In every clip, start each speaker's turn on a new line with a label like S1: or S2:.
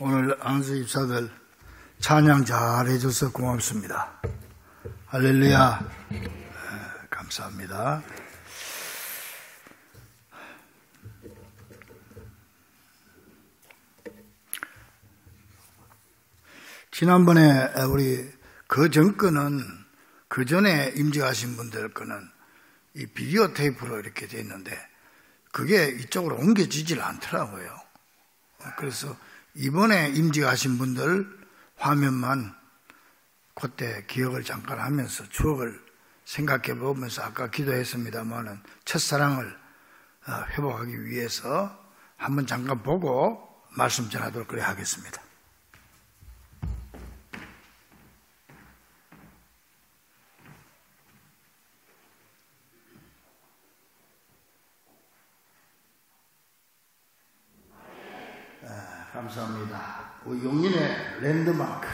S1: 오늘 안수 입사들 찬양 잘 해줘서 고맙습니다. 할렐루야. 감사합니다. 지난번에 우리 그 전거는 그 전에 임직하신 분들 거는 이 비디오 테이프로 이렇게 돼 있는데 그게 이쪽으로 옮겨지질 않더라고요. 그래서 이번에 임직하신 분들 화면만 그때 기억을 잠깐 하면서 추억을 생각해 보면서 아까 기도했습니다만은 첫사랑을 회복하기 위해서 한번 잠깐 보고 말씀 전하도록 그래 하겠습니다. 감사합니다. 용인의 랜드마크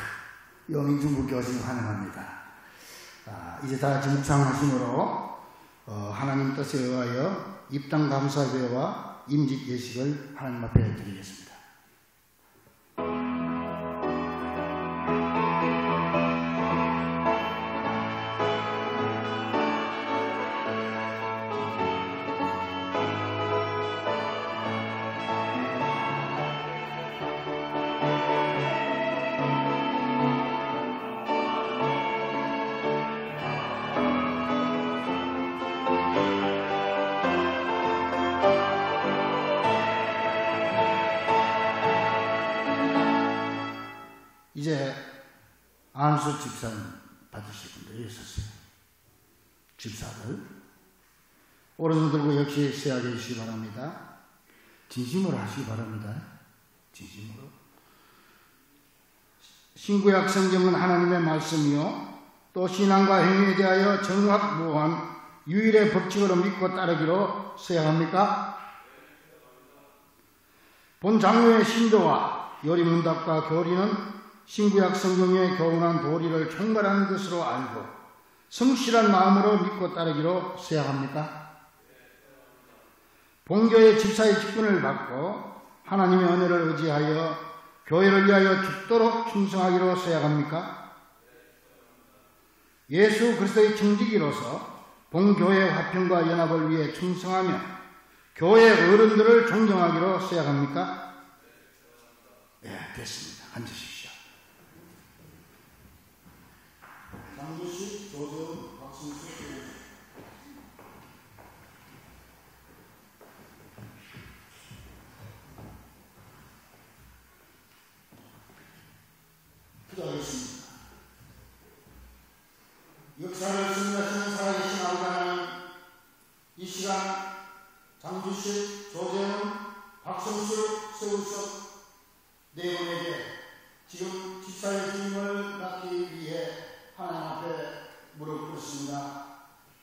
S1: 용인중부교신 환영합니다. 이제 다 같이 묵상하심으로 하나님 뜻에 의하여 입당 감사제와 임직 예식을 하나님 앞에 드리겠습니다. 이제 안수 집사님 받으실 분들이 있었어요. 집사들 오른손 들고 역시 세하게 해주시기 바랍니다. 진심으로 하시기 바랍니다. 진심으로. 신구약 성경은 하나님의 말씀이요 또 신앙과 행위에 대하여 정확무한 유일의 법칙으로 믿고 따르기로 서약합니까? 본 장로의 신도와 요리문답과 교리는 신구약 성경의 교훈한 도리를 총괄하는 것으로 알고 성실한 마음으로 믿고 따르기로 서약합니까? 본교의 집사의 직분을 받고 하나님의 은혜를 의지하여 교회를 위하여 죽도록 충성하기로 서약합니까? 예수 그리스도의 청지기로서 본교회 화평과 연합을 위해 충성하며 교회 어른들을 존경하기로 서약합니까? 네, 됐습니다. 앉으십시오. 장주식, 조재훈, 박승수, 기도하겠습니다. 역사를 승리하시는 살아계신 아버지 하나님, 이 시간 장주식, 조재훈, 박승수, 서울석 네 분에게 지금 집사의 주임을 맡기 위해 하나님 앞에 무릎 꿇습니다.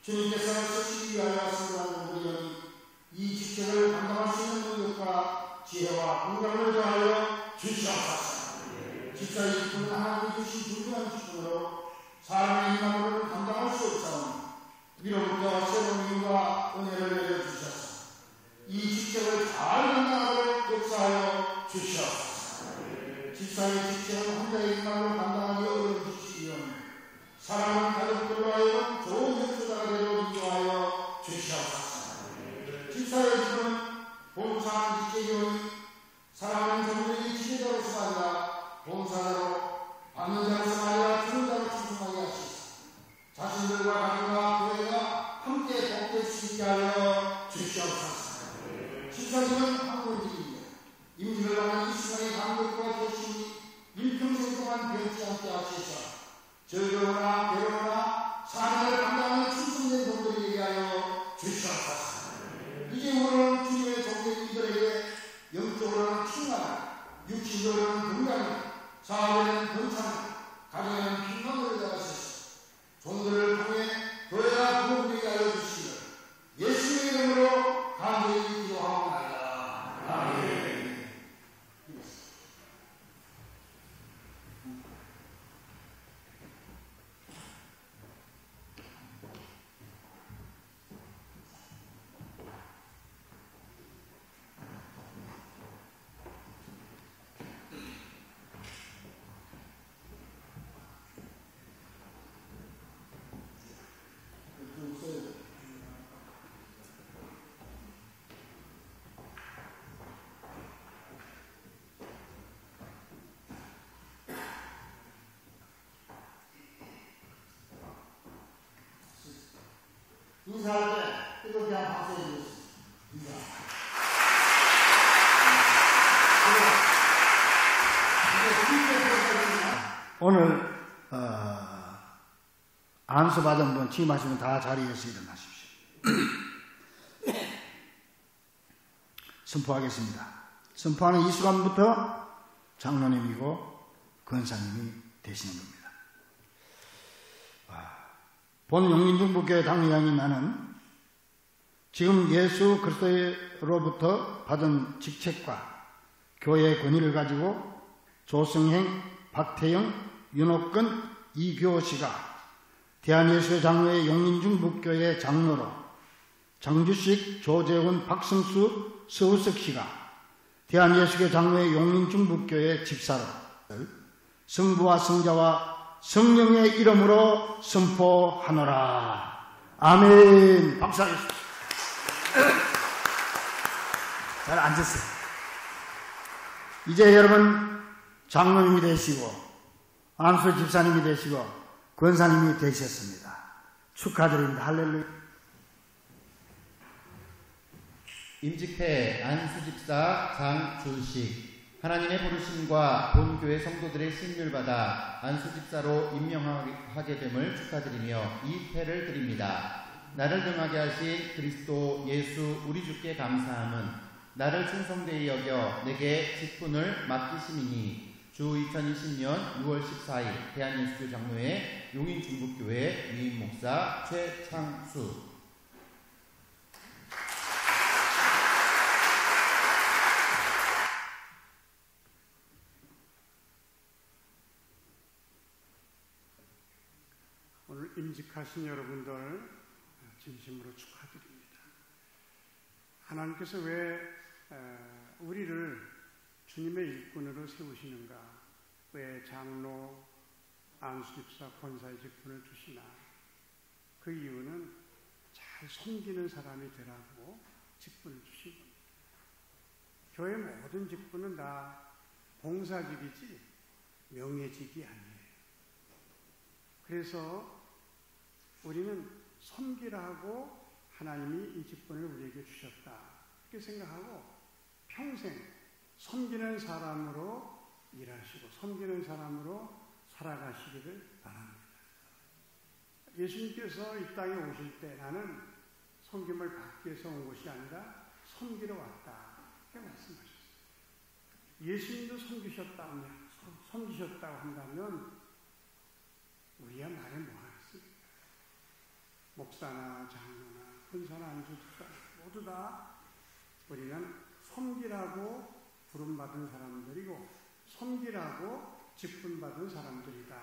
S1: 주님께서 쓰시기 위하여 선물하는 우리 영이 이 직책을 감당할 수 있는 능력과 지혜와 건강을 더하여 주시옵소서. 집사의 직분은 하나님이 주신 중요한 직분으로 사람의 임함을 감당할 수 없사오니 위로부터 새로운 힘과 은혜를 내려주셔서 이 직책을 잘 감당하도록 역사하여 주시옵소서. 집사의 직책은 혼자의 임함을 감당하기 어려운 직책이오니 사랑하는 가족들로 하여금 좋은 형제자가 되도록 인도하여 주시옵소서. 집사의 집은 봉사하는 직책이오니 사랑하는 성도의 지도자로서 아니라 봉사자로 받는 자로서 아니라 주는 자로 충성하게 하시옵소서. 자신들과 가족과 교회가 함께 복될 수 있게 하여 주시옵소서. 집사집은 한국인들이며 임직을 하는 이 시간의 감격과 결심이 일평생 동안 변치 않게 하시옵소서. 즐거우나 괴로우나 사명을 감당하는 충성된 종들에게 위하여 주시옵소서. 이제 오늘 주님의 종된 이들에게 영적으로는 충만한, 육신적으로는 건강한, 사업에는 번창한, 가정에는 평강을 가하소서. 종들을 통해 교회가 부흥되게 하여 주시기를 예수의 이름으로 간절히 기도하옵나이다. 아멘. 오늘 안수 받은 분 취임하시면 다 자리에서 일어나십시오. 선포하겠습니다. 선포하는 이 순간부터 장로님이고 권사님이 되시는 겁니다. 본 용인중부교회 당회장인 나는 지금 예수 그리스도로부터 받은 직책과 교회의 권위를 가지고 조성행, 박태영, 윤옥근, 이교시가 대한예수의 장로회 용인중부교회 장로로, 장주식, 조재훈, 박성수, 서우석 씨가 대한예수교 장로회 용인중부교회 집사로 성부와 성자와 성령의 이름으로 선포하노라. 아멘. 박수하겠습니다. 잘 앉으세요. 이제 여러분 장로님이 되시고 안수 집사님이 되시고 권사님이 되셨습니다. 축하드립니다. 할렐루야.
S2: 임직회 안수집사 장주식, 하나님의 부르심과 본교회 성도들의 신률받아 안수집사로 임명하게 됨을 축하드리며 이 패를 드립니다. 나를 등하게 하신 그리스도 예수 우리 주께 감사함은 나를 충성되이 여겨 내게 직분을 맡기심이니 주 2020년 6월 14일 대한예수교 장로회 용인중부교회 위임목사 최창수.
S3: 오늘 임직하신 여러분들 진심으로 축하드립니다. 하나님께서 왜 우리를 주님의 일꾼으로 세우시는가? 왜 장로, 안수집사, 권사의 직분을 주시나? 그 이유는 잘 섬기는 사람이 되라고 직분을 주신 겁니다. 교회 모든 직분은 다 봉사직이지 명예직이 아니에요. 그래서 우리는 섬기라고 하나님이 이 직분을 우리에게 주셨다. 이렇게 생각하고 평생 섬기는 사람으로 일하시고 섬기는 사람으로 살아가시기를 바랍니다. 예수님께서 이 땅에 오실 때 나는 섬김을 받기 위해서 온 것이 아니라 섬기러 왔다. 이렇게 말씀하셨어요. 예수님도 섬기셨다고 한다면 우리야 말해 뭐하겠습니까? 목사나 장로나 권사나 안수집사 모두 다 우리는 섬기라고 부름받은 사람들이고 섬기라고 직분받은 사람들이다.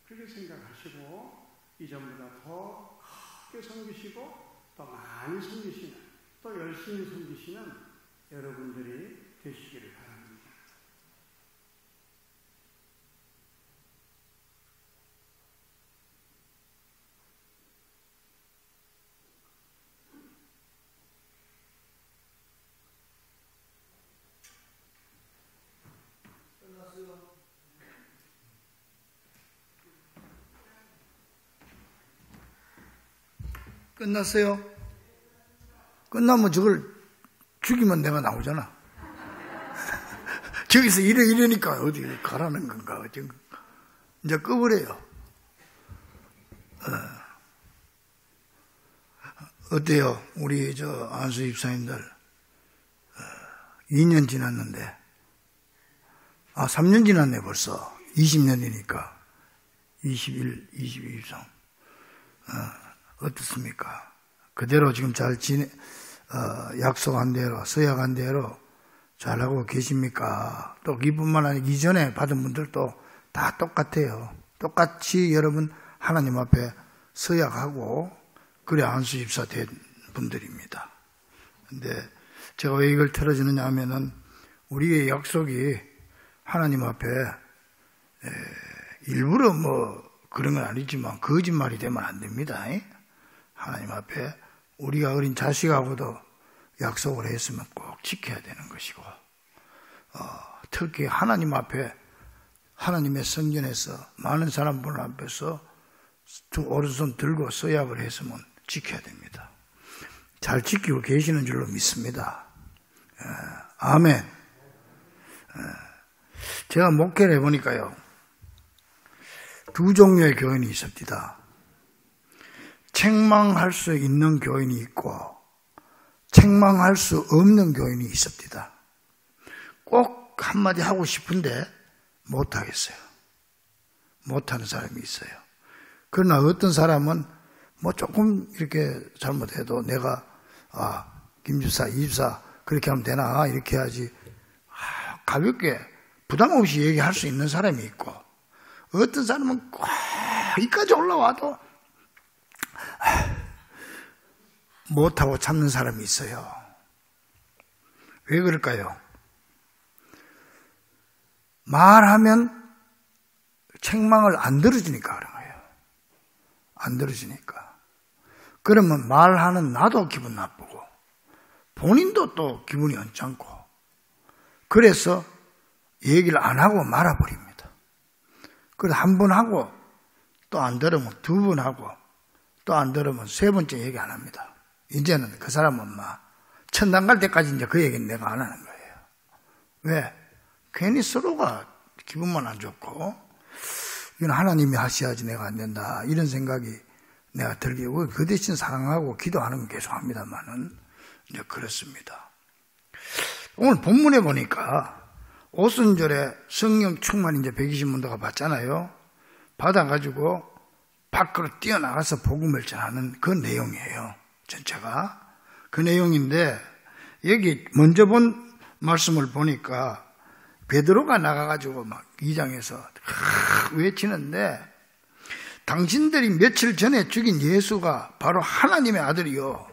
S3: 그렇게 생각하시고 이전보다 더 크게 섬기시고 더 많이 섬기시는, 또 열심히 섬기시는 여러분들이 되시기를 바랍니다.
S4: 끝났어요? 끝나면 저걸 죽이면 내가 나오잖아. 저기서 이러니까 어디 가라는 건가? 이제 꺼버려요. 어때요? 우리 안수 집사님들 2년 지났는데 3년 지났네 벌써. 20년이니까 21, 22, 23 어떻습니까? 그대로 지금 잘 약속한 대로, 서약한 대로 잘하고 계십니까? 또 이뿐만 아니라 이전에 받은 분들도 다 똑같아요. 똑같이 여러분 하나님 앞에 서약하고 그래 안수집사 된 분들입니다. 근데 제가 왜 이걸 틀어주느냐 하면은 우리의 약속이 하나님 앞에 일부러 그런 건 아니지만 거짓말이 되면 안 됩니다. 하나님 앞에 우리가 어린 자식하고도 약속을 했으면 꼭 지켜야 되는 것이고, 특히 하나님 앞에 하나님의 성전에서 많은 사람들 앞에서 오른손 들고 서약을 했으면 지켜야 됩니다. 잘 지키고 계시는 줄로 믿습니다. 아멘. 제가 목회를 해보니까요, 두 종류의 교인이 있습니다. 책망할 수 있는 교인이 있고 책망할 수 없는 교인이 있습니다. 꼭 한마디 하고 싶은데 못하겠어요. 못하는 사람이 있어요. 그러나 어떤 사람은 뭐 조금 이렇게 잘못해도 내가 김 집사, 이 집사 그렇게 하면 되나 이렇게 해야지 가볍게 부담 없이 얘기할 수 있는 사람이 있고 어떤 사람은 꼭 여기까지 올라와도 못하고 참는 사람이 있어요. 왜 그럴까요? 말하면 책망을 안 들어주니까 그런 거예요. 안 들어주니까. 그러면 말하는 나도 기분 나쁘고 본인도 또 기분이 언짢고 그래서 얘기를 안 하고 말아버립니다. 그래서 한 번 하고 또 안 들으면 두 번 하고 또 안 들으면 세 번째 얘기 안 합니다. 이제는 그 사람은 천당 갈 때까지 이제 그 얘기는 내가 안 하는 거예요. 왜? 괜히 서로가 기분만 안 좋고 이건 하나님이 하셔야지 내가 안 된다 이런 생각이 내가 들게 되고 그 대신 사랑하고 기도하는 건 계속 합니다만은 이제 그렇습니다. 오늘 본문에 보니까 오순절에 성령 충만 이제 120문도가 받잖아요. 받아가지고 밖으로 뛰어나가서 복음을 전하는 그 내용이에요. 전체가. 그 내용인데 여기 먼저 본 말씀을 보니까 베드로가 나가가지고 막 2장에서 외치는데 당신들이 며칠 전에 죽인 예수가 바로 하나님의 아들이요.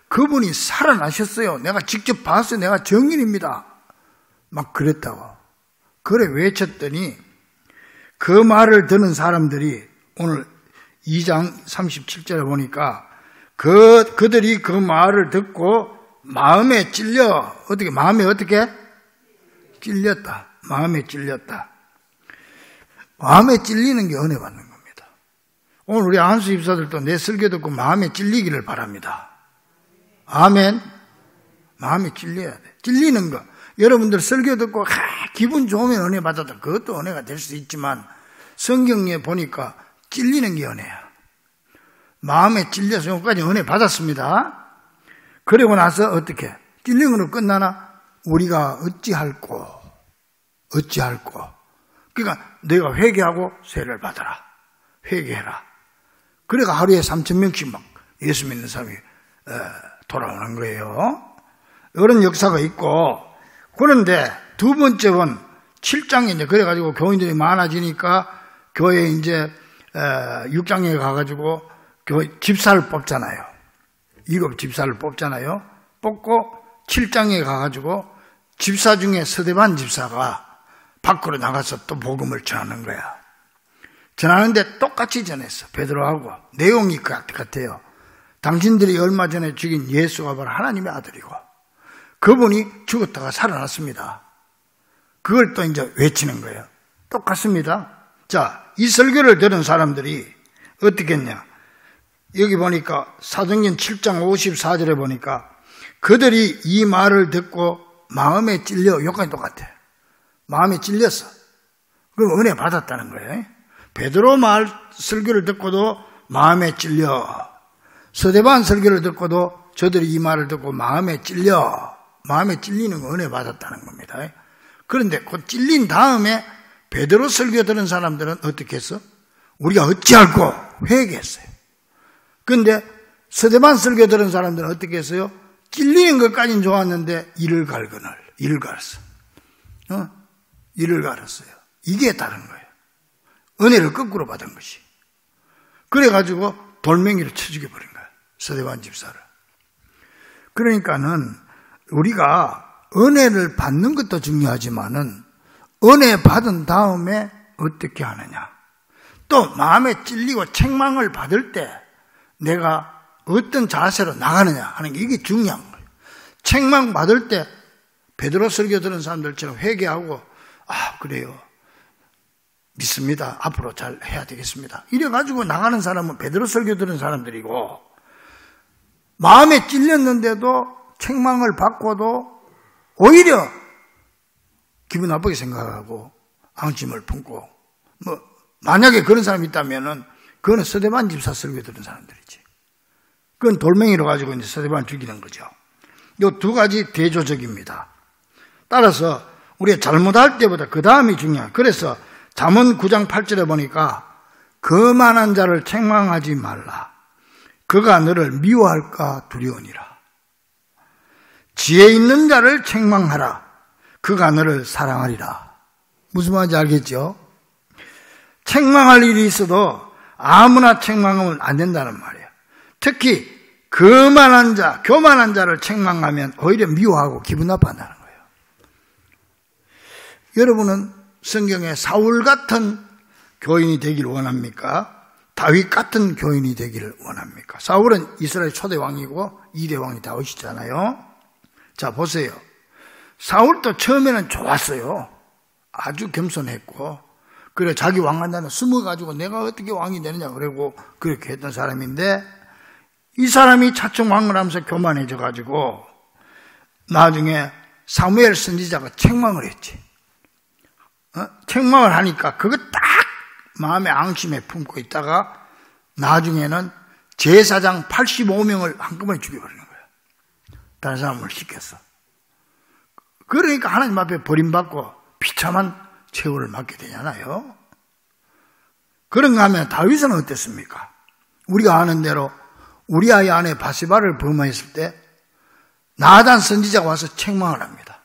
S4: 그분이 살아나셨어요. 내가 직접 봤어요. 내가 증인입니다. 막 그랬다고. 그래 외쳤더니 그 말을 듣는 사람들이 오늘 2장 37절에 보니까 그들이 그 말을 듣고 마음에 찔려 마음에 어떻게? 찔렸다. 마음에 찔렸다. 마음에 찔리는 게 은혜 받는 겁니다. 오늘 우리 안수 집사들도 내 설교 듣고 마음에 찔리기를 바랍니다. 아멘. 마음에 찔려야 돼. 찔리는 거. 여러분들 설교 듣고 기분 좋으면 은혜 받았다. 그것도 은혜가 될 수 있지만 성경에 보니까 찔리는 게 은혜야. 마음에 찔려서 여기까지 은혜 받았습니다. 그리고 나서 어떻게? 찔린 거로 끝나나? 우리가 어찌할꼬. 그러니까 내가 회개하고 세례를 받아라. 회개해라. 그러니까 하루에 3,000명씩 막 예수 믿는 사람이 돌아오는 거예요. 이런 역사가 있고 그런데 두 번째 본 7장에 이제 그래가지고 교인들이 많아지니까 교회에 이제 6장에 가가지고 교회 집사를 뽑잖아요. 이급 집사를 뽑잖아요. 뽑고 7장에 가가지고 집사 중에 스데반 집사가 밖으로 나가서 또 복음을 전하는 거야. 전하는데 똑같이 전했어. 베드로하고 내용이 같아요. 당신들이 얼마 전에 죽인 예수가 바로 하나님의 아들이고 그분이 죽었다가 살아났습니다. 그걸 또 이제 외치는 거예요. 똑같습니다. 자, 이 설교를 들은 사람들이 어떻게 했냐? 여기 보니까 사도행전 7장 54절에 보니까 그들이 이 말을 듣고 마음에 찔려. 여기까지 똑같아. 마음에 찔렸어. 그럼 은혜 받았다는 거예요. 베드로 말 설교를 듣고도 마음에 찔려. 스데반 설교를 듣고도 저들이 이 말을 듣고 마음에 찔려. 마음에 찔리는 거 은혜 받았다는 겁니다. 그런데 그 찔린 다음에 베드로 설교 들은 사람들은 어떻게 했어? 우리가 어찌할꼬 회개했어요. 그런데 스데반 설교 들은 사람들은 어떻게 했어요? 찔리는 것까지는 좋았는데 이를 갈거늘. 이를 갈았어. 이를 갈았어요. 이게 다른 거예요. 은혜를 거꾸로 받은 것이. 그래가지고 돌멩이를 쳐 죽여버린 거예요. 스데반 집사를. 그러니까는 우리가 은혜를 받는 것도 중요하지만은 은혜 받은 다음에 어떻게 하느냐. 또 마음에 찔리고 책망을 받을 때 내가 어떤 자세로 나가느냐 하는 게 이게 중요한 거예요. 책망 받을 때 베드로 설교 들은 사람들처럼 회개하고 그래요. 믿습니다. 앞으로 잘 해야 되겠습니다. 이래가지고 나가는 사람은 베드로 설교 들은 사람들이고 마음에 찔렸는데도 책망을 받고도 오히려 기분 나쁘게 생각하고 앙심을 품고 만약에 그런 사람이 있다면은 그거는 스데반 집사 설교 들은 사람들이지. 그건 돌멩이로 가지고 이제 스데반 죽이는 거죠. 이 두 가지 대조적입니다. 따라서 우리가 잘못할 때보다 그 다음이 중요해요. 그래서 잠언 9장 8절에 보니까 거만한 자를 책망하지 말라. 그가 너를 미워할까 두려우니라. 지혜 있는 자를 책망하라. 그가 너를 사랑하리라. 무슨 말인지 알겠죠? 책망할 일이 있어도 아무나 책망하면 안 된다는 말이에요. 특히 거만한 자, 교만한 자를 책망하면 오히려 미워하고 기분 나빠한다는 거예요. 여러분은 성경에 사울 같은 교인이 되기를 원합니까? 다윗 같은 교인이 되기를 원합니까? 사울은 이스라엘 초대 왕이고 2대 왕이 다윗이잖아요. 자, 보세요. 사울도 처음에는 좋았어요. 아주 겸손했고, 그래 자기 왕한다는 숨어가지고 내가 어떻게 왕이 되느냐 그러고 그렇게 했던 사람인데, 이 사람이 차츰 왕을 하면서 교만해져가지고 나중에 사무엘 선지자가 책망을 했지. 책망을 하니까 그거 딱 마음에 앙심에 품고 있다가 나중에는 제사장 85명을 한꺼번에 죽여버리는 거예요. 다른 사람을 시켰어. 그러니까 하나님 앞에 버림받고 비참한 최후를 맞게 되잖아요. 그런가 하면 다윗은 어땠습니까? 우리가 아는 대로 우리 아이 안에 바세바를 범했을 때 나단 선지자가 와서 책망을 합니다.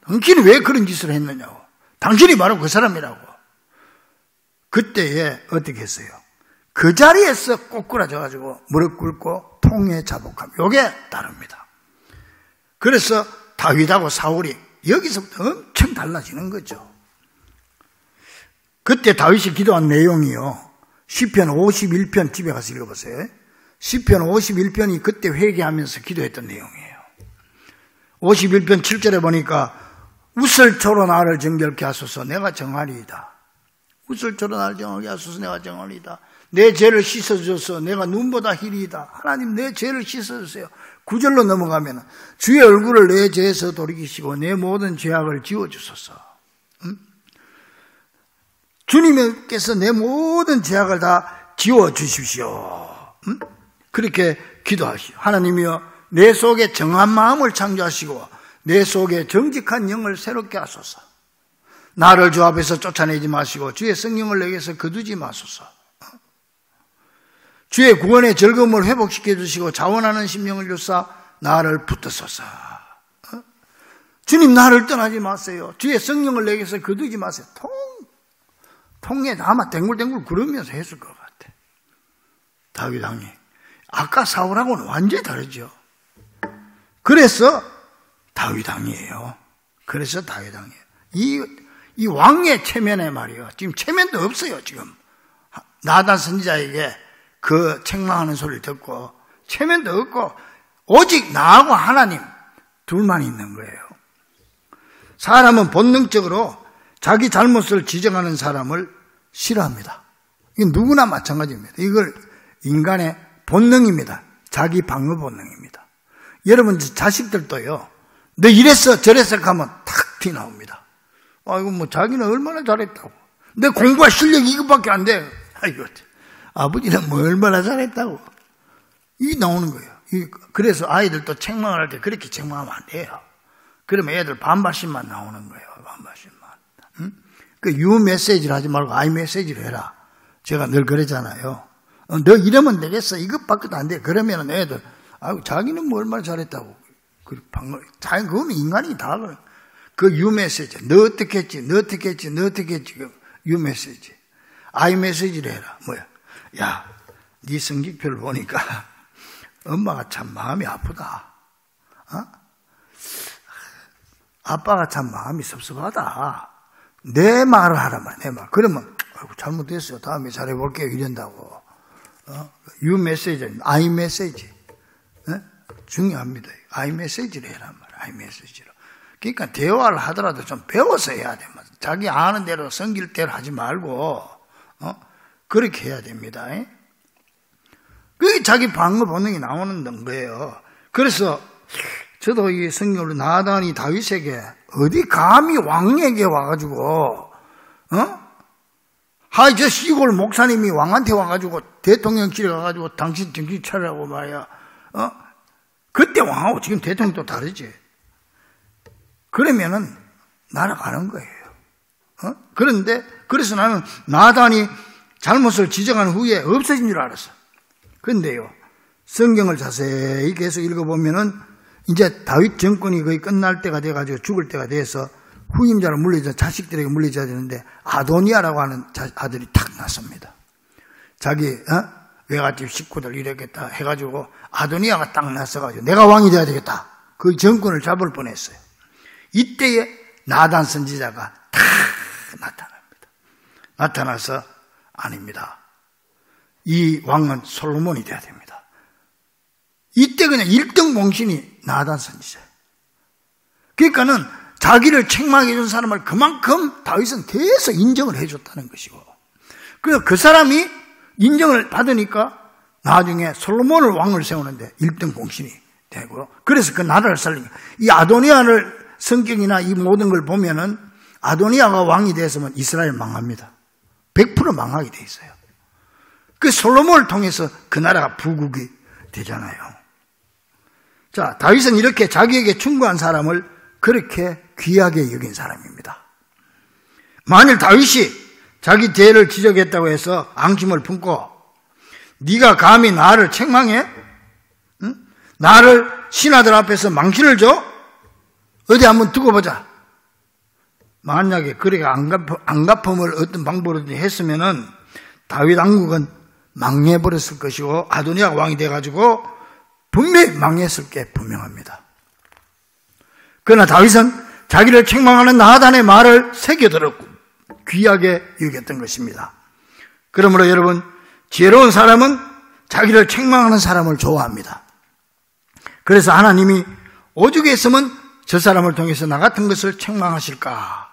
S4: 당신이 왜 그런 짓을 했느냐고. 당신이 바로 그 사람이라고. 그때에 어떻게 했어요? 그 자리에서 꼬꾸라져가지고 무릎 꿇고 통에 자복함. 요게 다릅니다. 그래서 다윗하고 사울이 여기서부터 엄청 달라지는 거죠. 그때 다윗이 기도한 내용이요. 시편 51편 집에 가서 읽어보세요. 시편 51편이 그때 회개하면서 기도했던 내용이에요. 51편 7절에 보니까 우슬초로 나를 정결케 하소서 내가 정하리이다. 우슬초로 나를 정하게 하소서 내가 정하리이다. 내 죄를 씻어줘서 내가 눈보다 희리이다. 하나님 내 죄를 씻어주세요. 9절로 넘어가면 주의 얼굴을 내 죄에서 돌이키시고 내 모든 죄악을 지워주소서. 주님께서 내 모든 죄악을 다 지워주십시오. 그렇게 기도하시오. 하나님이여 내 속에 정한 마음을 창조하시고 내 속에 정직한 영을 새롭게 하소서. 나를 주 앞에서 쫓아내지 마시고 주의 성령을 내게서 거두지 마소서. 주의 구원의 즐거움을 회복시켜 주시고 자원하는 심령을 주사 나를 붙드소서. 주님 나를 떠나지 마세요. 주의 성령을 내게서 거두지 마세요. 통에 아마 댕굴댕굴 구르면서 했을 것 같아. 다윗 왕이. 아까 사울하고는 완전히 다르죠. 그래서 다윗 왕이에요. 그래서 다윗 왕이에요. 이 왕의 체면에 말이에요. 지금 체면도 없어요. 지금 나단 선지자에게 그 책망하는 소리를 듣고 체면도 없고 오직 나하고 하나님 둘만 있는 거예요. 사람은 본능적으로 자기 잘못을 지적하는 사람을 싫어합니다. 이건 누구나 마찬가지입니다. 이걸 인간의 본능입니다. 자기 방어 본능입니다. 여러분 자식들도요. 너 이랬어 저랬어 하면 탁 튀나옵니다. 아이고 뭐 자기는 얼마나 잘했다고. 내 공부할 실력이 이것밖에 안 돼. 아이고 아버지는 뭐 얼마나 잘했다고. 이게 나오는 거예요. 그래서 아이들도 책망을 할 때 그렇게 책망하면 안 돼요. 그러면 애들 반발심만 나오는 거예요. 반발심만. 응? 그 유 메시지를 하지 말고 아이 메시지를 해라. 제가 늘 그러잖아요. 너 이러면 되겠어. 이것밖에 안 돼. 그러면 애들 아이고 자기는 뭐 얼마나 잘했다고. 자기 그거는 인간이 다 그래. 그 유 메시지. 너 어떻게 했지? 너 어떻게 했지? 너 어떻게 했지? 그 유 메시지. 아이 메시지를 해라. 뭐야? 야, 네 성직표를 보니까 엄마가 참 마음이 아프다. 아빠가 참 마음이 섭섭하다. 내 말을 하란 말이야. 내 말. 그러면 아이고 잘못했어요. 다음에 잘해볼게요. 이런다고. 유 메시지, 아이 메시지. 중요합니다. 아이 메시지를 해란 말이야. 아이 메시지로. 그러니까 대화를 하더라도 좀 배워서 해야 돼. 자기 아는 대로 성길 대로 하지 말고 그렇게 해야 됩니다. 그게 자기 방어 본능이 나오는 거예요. 그래서 저도 이 성경으로 나단이 다윗에게 어디 감히 왕에게 와가지고 저 시골 목사님이 왕한테 와가지고 대통령실에 가가지고 당신 정신 차리라고 말이야. 그때 왕하고 지금 대통령도 다르지. 그러면은 날아가는 거예요. 그런데 그래서 나는 나단이 잘못을 지적한 후에 없어진 줄 알았어. 그런데요, 성경을 자세히 계속 읽어보면은 이제 다윗 정권이 거의 끝날 때가 돼가지고 죽을 때가 돼서 후임자로 물려져 자식들에게 물려져야 되는데 아도니아라고 하는 아들이 탁 났습니다. 자기 외갓집 식구들 이랬겠다 해가지고 아도니아가 딱 났어가지고 내가 왕이 돼야 되겠다. 그 정권을 잡을 뻔했어요. 이때에 나단 선지자가 탁 나타납니다. 나타나서 아닙니다. 이 왕은 솔로몬이 돼야 됩니다. 이때 그냥 1등 공신이 나단 선지자예요. 그러니까는 자기를 책망해 준 사람을 그만큼 다윗은 계속 인정을 해줬다는 것이고, 그래서 그 사람이 인정을 받으니까 나중에 솔로몬을 왕을 세우는데 1등 공신이 되고, 그래서 그 나라를 살리니 이 아도니아를 성경이나 이 모든 걸 보면은 아도니아가 왕이 됐으면 이스라엘 망합니다. 100% 망하게 돼 있어요. 그 솔로몬을 통해서 그 나라가 부국이 되잖아요. 자, 다윗은 이렇게 자기에게 충고한 사람을 그렇게 귀하게 여긴 사람입니다. 만일 다윗이 자기 죄를 지적했다고 해서 앙심을 품고 네가 감히 나를 책망해? 응? 나를 신하들 앞에서 망신을 줘? 어디 한번 두고 보자. 만약에 그렇게 안갚음을 어떤 방법으로든 했으면은 다윗 왕국은 망해버렸을 것이고 아도니아가 왕이 돼가지고 분명히 망했을 게 분명합니다. 그러나 다윗은 자기를 책망하는 나단의 말을 새겨들었고 귀하게 여겼던 것입니다. 그러므로 여러분, 지혜로운 사람은 자기를 책망하는 사람을 좋아합니다. 그래서 하나님이 오죽 했으면 저 사람을 통해서 나 같은 것을 책망하실까,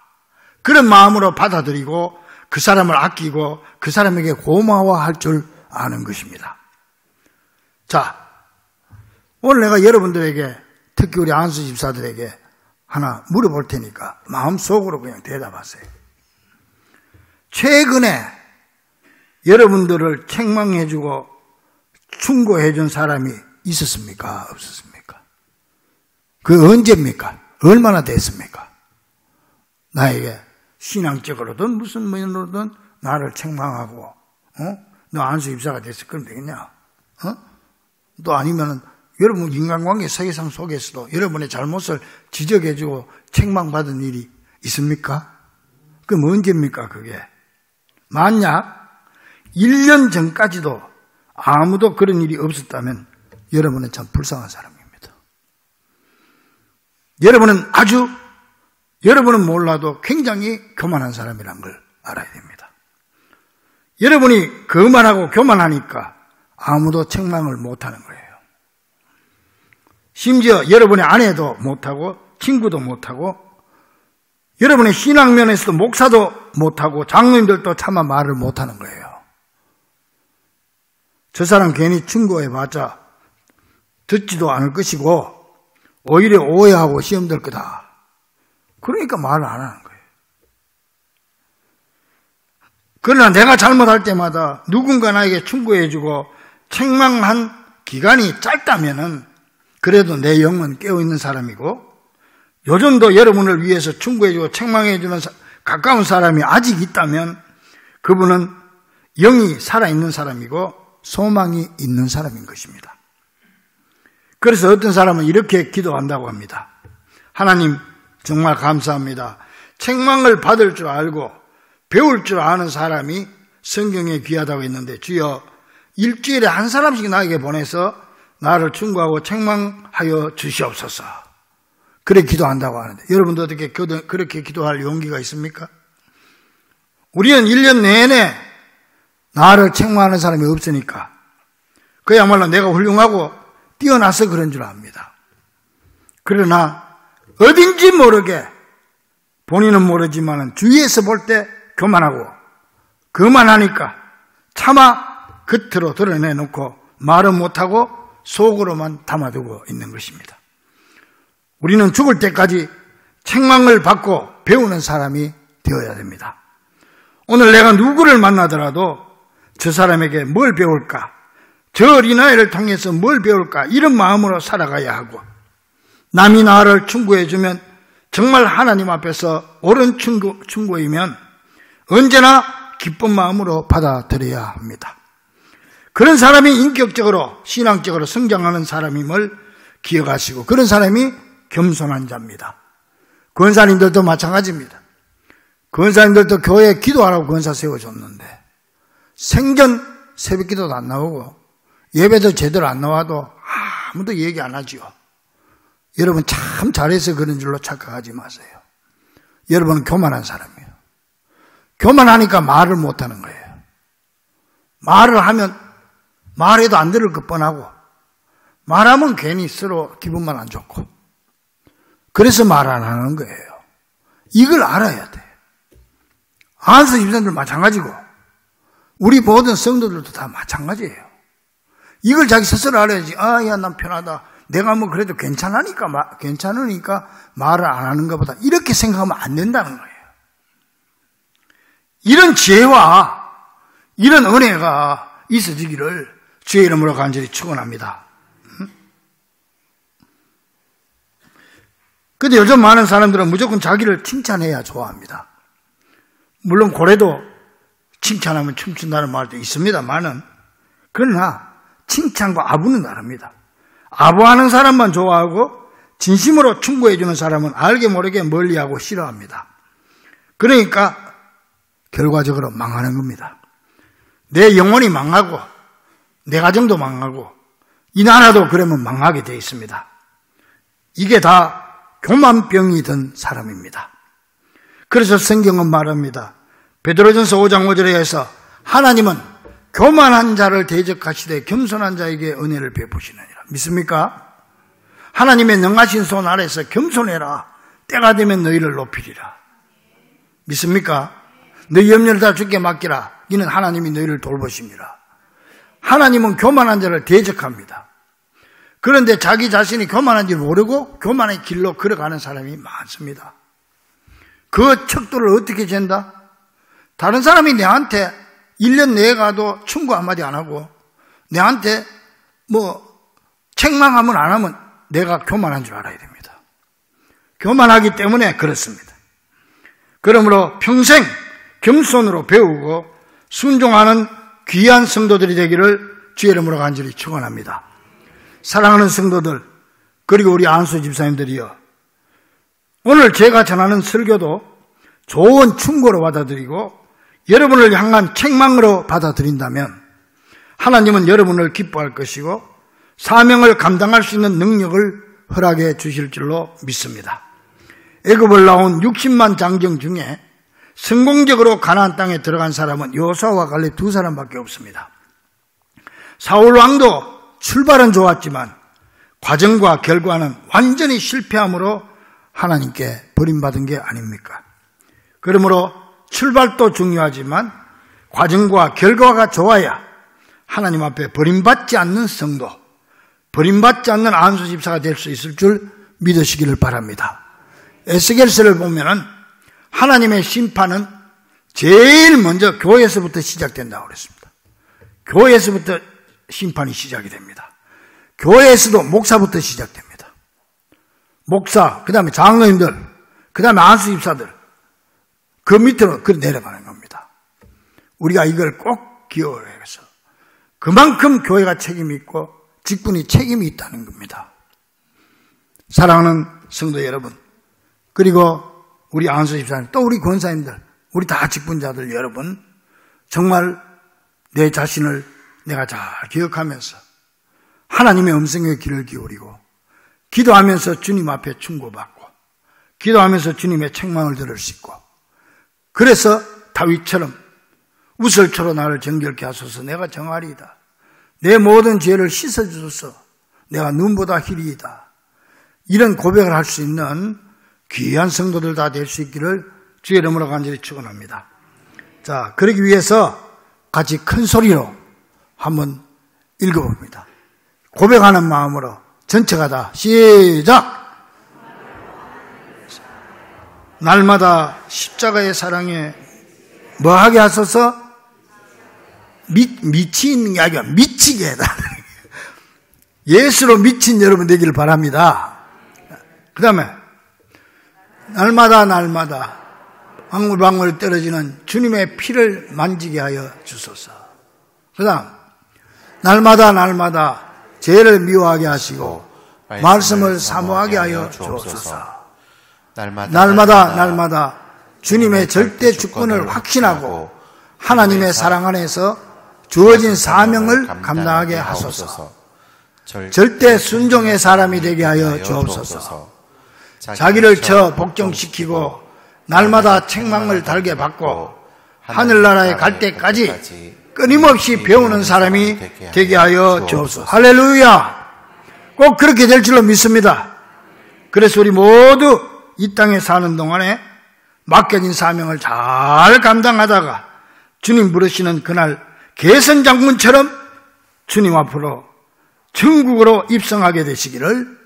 S4: 그런 마음으로 받아들이고 그 사람을 아끼고 그 사람에게 고마워할 줄 아는 것입니다. 자, 오늘 내가 여러분들에게, 특히 우리 안수 집사들에게 하나 물어볼 테니까 마음속으로 그냥 대답하세요. 최근에 여러분들을 책망해주고 충고해준 사람이 있었습니까? 없었습니까? 그 언제입니까? 얼마나 됐습니까? 나에게 신앙적으로든 무슨 면으로든 나를 책망하고, 너 안수 집사가 됐을 그럼 되겠냐? 또 아니면은 여러분 인간관계 세계상 속에서도 여러분의 잘못을 지적해주고 책망받은 일이 있습니까? 그럼 언제입니까 그게? 만약 1년 전까지도 아무도 그런 일이 없었다면 여러분은 참 불쌍한 사람입니다. 여러분은 몰라도 굉장히 교만한 사람이란 걸 알아야 됩니다. 여러분이 거만하고 교만하니까 아무도 책망을 못하는 거예요. 심지어 여러분의 아내도 못하고 친구도 못하고 여러분의 신앙면에서도 목사도 못하고 장로님들도 차마 말을 못하는 거예요. 저 사람 괜히 충고해봤자 듣지도 않을 것이고 오히려 오해하고 시험될 거다. 그러니까 말을 안 하는 거예요. 그러나 내가 잘못할 때마다 누군가 나에게 충고해주고 책망한 기간이 짧다면은 그래도 내 영은 깨어있는 사람이고 요즘도 여러분을 위해서 충고해주고 책망해주는 가까운 사람이 아직 있다면 그분은 영이 살아있는 사람이고 소망이 있는 사람인 것입니다. 그래서 어떤 사람은 이렇게 기도한다고 합니다. 하나님 정말 감사합니다. 책망을 받을 줄 알고 배울 줄 아는 사람이 성경에 귀하다고 했는데 주여 일주일에 한 사람씩 나에게 보내서 나를 충고하고 책망하여 주시옵소서. 그래 기도한다고 하는데 여러분도 어떻게 그렇게 기도할 용기가 있습니까? 우리는 1년 내내 나를 책망하는 사람이 없으니까 그야말로 내가 훌륭하고 뛰어나서 그런 줄 압니다. 그러나 어딘지 모르게 본인은 모르지만 주위에서 볼 때 교만하고 거만하니까 차마 겉으로 드러내놓고 말은 못하고 속으로만 담아두고 있는 것입니다. 우리는 죽을 때까지 책망을 받고 배우는 사람이 되어야 됩니다. 오늘 내가 누구를 만나더라도 저 사람에게 뭘 배울까? 저 어린아이를 통해서 뭘 배울까? 이런 마음으로 살아가야 하고, 남이 나를 충고해주면 정말 하나님 앞에서 옳은 충고이면 언제나 기쁜 마음으로 받아들여야 합니다. 그런 사람이 인격적으로 신앙적으로 성장하는 사람임을 기억하시고, 그런 사람이 겸손한 자입니다. 권사님들도 마찬가지입니다. 권사님들도 교회에 기도하라고 권사 세워줬는데 생전 새벽기도도 안 나오고 예배도 제대로 안 나와도 아무도 얘기 안 하죠. 여러분 참 잘해서 그런 줄로 착각하지 마세요. 여러분은 교만한 사람이에요. 교만하니까 말을 못하는 거예요. 말을 하면 말해도 안 들을 것 뻔하고, 말하면 괜히 서로 기분만 안 좋고, 그래서 말 안 하는 거예요. 이걸 알아야 돼. 안수 집사님들 마찬가지고 우리 모든 성도들도 다 마찬가지예요. 이걸 자기 스스로 알아야지. 야, 난 편하다. 내가 뭐 그래도 괜찮으니까 말을 안 하는 것보다 이렇게 생각하면 안 된다는 거예요. 이런 지혜와 이런 은혜가 있어지기를 주의 이름으로 간절히 축원합니다. 근데 요즘 많은 사람들은 무조건 자기를 칭찬해야 좋아합니다. 물론 고래도 칭찬하면 춤춘다는 말도 있습니다만은, 그러나 칭찬과 아부는 다릅니다. 아부하는 사람만 좋아하고 진심으로 충고해주는 사람은 알게 모르게 멀리하고 싫어합니다. 그러니까 결과적으로 망하는 겁니다. 내 영혼이 망하고 내 가정도 망하고 이 나라도 그러면 망하게 되어 있습니다. 이게 다 교만병이 든 사람입니다. 그래서 성경은 말합니다. 베드로전서 5장 5절에 해서 하나님은 교만한 자를 대적하시되 겸손한 자에게 은혜를 베푸시느니라. 믿습니까? 하나님의 능하신 손 아래서 겸손해라. 때가 되면 너희를 높이리라. 믿습니까? 너희 염려를 다 주께 맡기라. 이는 하나님이 너희를 돌보십니다. 하나님은 교만한 자를 대적합니다. 그런데 자기 자신이 교만한 줄 모르고 교만의 길로 걸어가는 사람이 많습니다. 그 척도를 어떻게 잰다? 다른 사람이 내한테 1년 내에 가도 충고 한마디 안 하고 내한테 책망하면 안 하면 내가 교만한 줄 알아야 됩니다. 교만하기 때문에 그렇습니다. 그러므로 평생 겸손으로 배우고 순종하는 귀한 성도들이 되기를 주의 이름으로 간절히 축원합니다. 사랑하는 성도들, 그리고 우리 안수 집사님들이여, 오늘 제가 전하는 설교도 좋은 충고로 받아들이고 여러분을 향한 책망으로 받아들인다면 하나님은 여러분을 기뻐할 것이고 사명을 감당할 수 있는 능력을 허락해 주실 줄로 믿습니다. 애굽을 나온 60만 장정 중에 성공적으로 가나안 땅에 들어간 사람은 여호수아와 갈렙 두 사람밖에 없습니다. 사울 왕도 출발은 좋았지만 과정과 결과는 완전히 실패함으로 하나님께 버림받은 게 아닙니까? 그러므로 출발도 중요하지만 과정과 결과가 좋아야 하나님 앞에 버림받지 않는 성도, 버림받지 않는 안수 집사가 될 수 있을 줄 믿으시기를 바랍니다. 에스겔서를 보면은 하나님의 심판은 제일 먼저 교회에서부터 시작된다고 그랬습니다. 교회에서부터 심판이 시작이 됩니다. 교회에서도 목사부터 시작됩니다. 목사, 그 다음에 장로님들, 그 다음에 안수 집사들, 그 밑으로 내려가는 겁니다. 우리가 이걸 꼭 기억해서 그만큼 교회가 책임이 있고 직분이 책임이 있다는 겁니다. 사랑하는 성도 여러분, 그리고 우리 안수 집사님, 또 우리 권사님들, 우리 다 직분자들 여러분, 정말 내 자신을 내가 잘 기억하면서 하나님의 음성에 귀를 기울이고 기도하면서 주님 앞에 충고받고 기도하면서 주님의 책망을 들을 수 있고, 그래서 다윗처럼 우슬초로 나를 정결케 하소서, 내가 정하리이다. 내 모든 죄를 씻어주소서, 내가 눈보다 희리이다. 이런 고백을 할 수 있는 귀한 성도들 다 될 수 있기를 주의 이름으로 간절히 축원합니다. 자, 그러기 위해서 같이 큰 소리로 한번 읽어봅니다. 고백하는 마음으로 전체가 다 시작! 날마다 십자가의 사랑에 뭐 하게 하소서? 미치는 게 아니라 미치게 해달라. 예수로 미친 여러분 되기를 바랍니다. 그 다음에 날마다 방울방울 떨어지는 주님의 피를 만지게 하여 주소서. 그 다음 날마다 죄를 미워하게 하시고 말씀을 사모하게 하여 주옵소서. 날마다 주님의 절대 주권을 확신하고 하나님의 사랑 안에서 주어진 사명을 감당하게 하소서. 절대 순종의 사람이 되게 하여 주옵소서. 자기를 복종시키고 날마다 책망을 달게 받고 하늘나라에 갈 때까지 끊임없이 배우는 사람이 되게 하여 주옵소서. 할렐루야! 꼭 그렇게 될 줄로 믿습니다. 그래서 우리 모두 이 땅에 사는 동안에 맡겨진 사명을 잘 감당하다가 주님 부르시는 그날 개선장군처럼 주님 앞으로 천국으로 입성하게 되시기를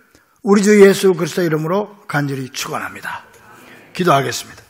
S4: 우리 주 예수 그리스도 이름으로 간절히 축원합니다. 기도하겠습니다.